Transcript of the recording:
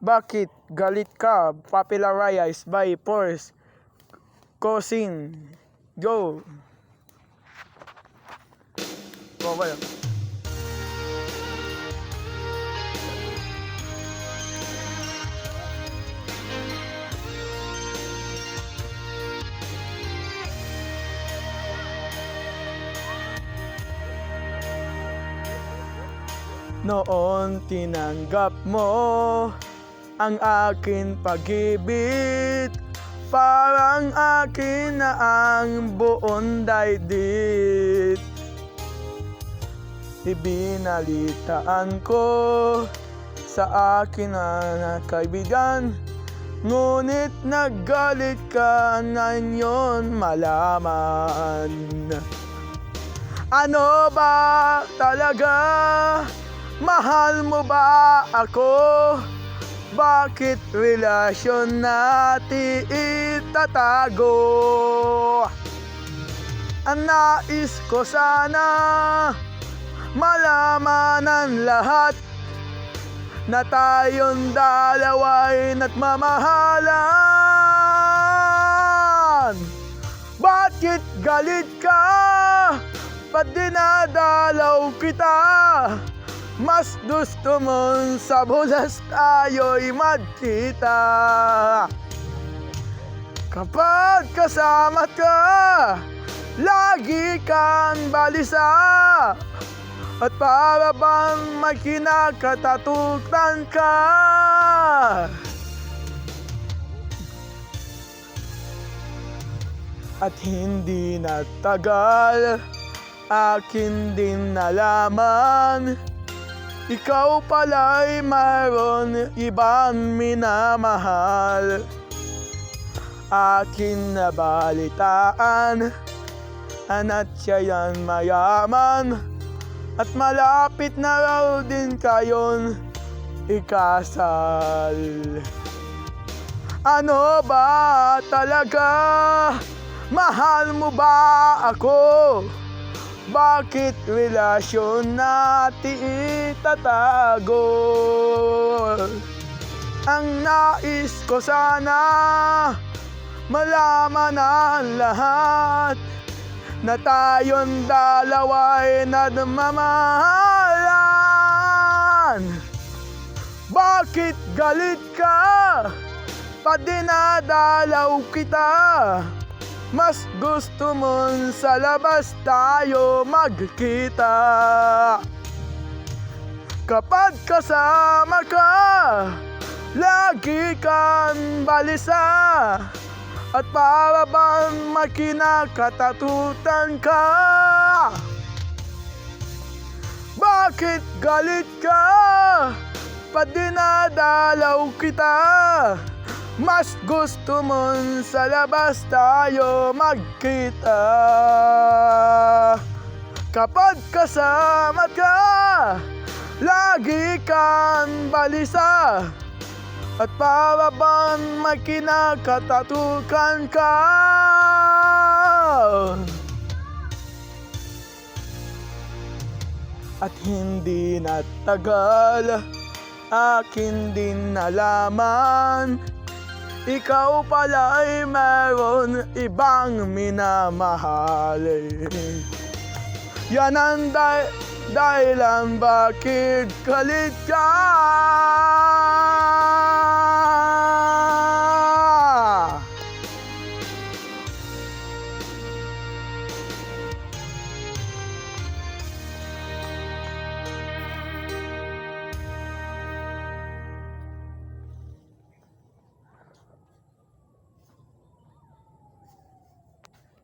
Bakit galit ka? Popularized by Force Cousin. Go! Oh, wala. Noon tinanggap mo ang akin pag-ibig, parang akin na ang buong daigdig. Ibinalitaan ko sa akin na kaibigan, ngunit naggalit ka na yun malaman. Ano ba talaga? Mahal mo ba ako? Bakit relasyon natin itatago? Ang nais ko sana malaman ng lahat na tayong dalawa'y nagmamahalan. Bakit galit ka? Ba't dinadalaw kita? Mas gusto mong sa bulas tayo'y magkita. Kapag kasama ka, lagi kang balisa, at para bang may kinakatatutan ka. At hindi natagal, akin din nalaman, ikaw pala'y mayroon ibang minamahal. Akin nabalitaan, at siya'y mayaman, at malapit na raw din kayong ikasal. Ano ba talaga? Mahal mo ba ako? Bakit relasyon natin itatago? Ang nais ko sana malaman ang lahat na tayong dalawa'y nagmamahalan. Bakit galit ka? Ba't dinadalaw kita? Mas gusto mong sa labas tayo magkita. Kapag kasama ka, lagi kang balisa, at para bang may kinakatatutan ka. Bakit galit ka? Ba't dinadalaw kita? Mas gusto mong sa labas tayo magkita. Kapag kasama ka, lagi kang balisa, at para bang may kinakatatukan ka. At hindi natagal, akin din nalaman, ikaw pala'y mayroon ibang minamahal. Yan ang dahilan bakit galit ka.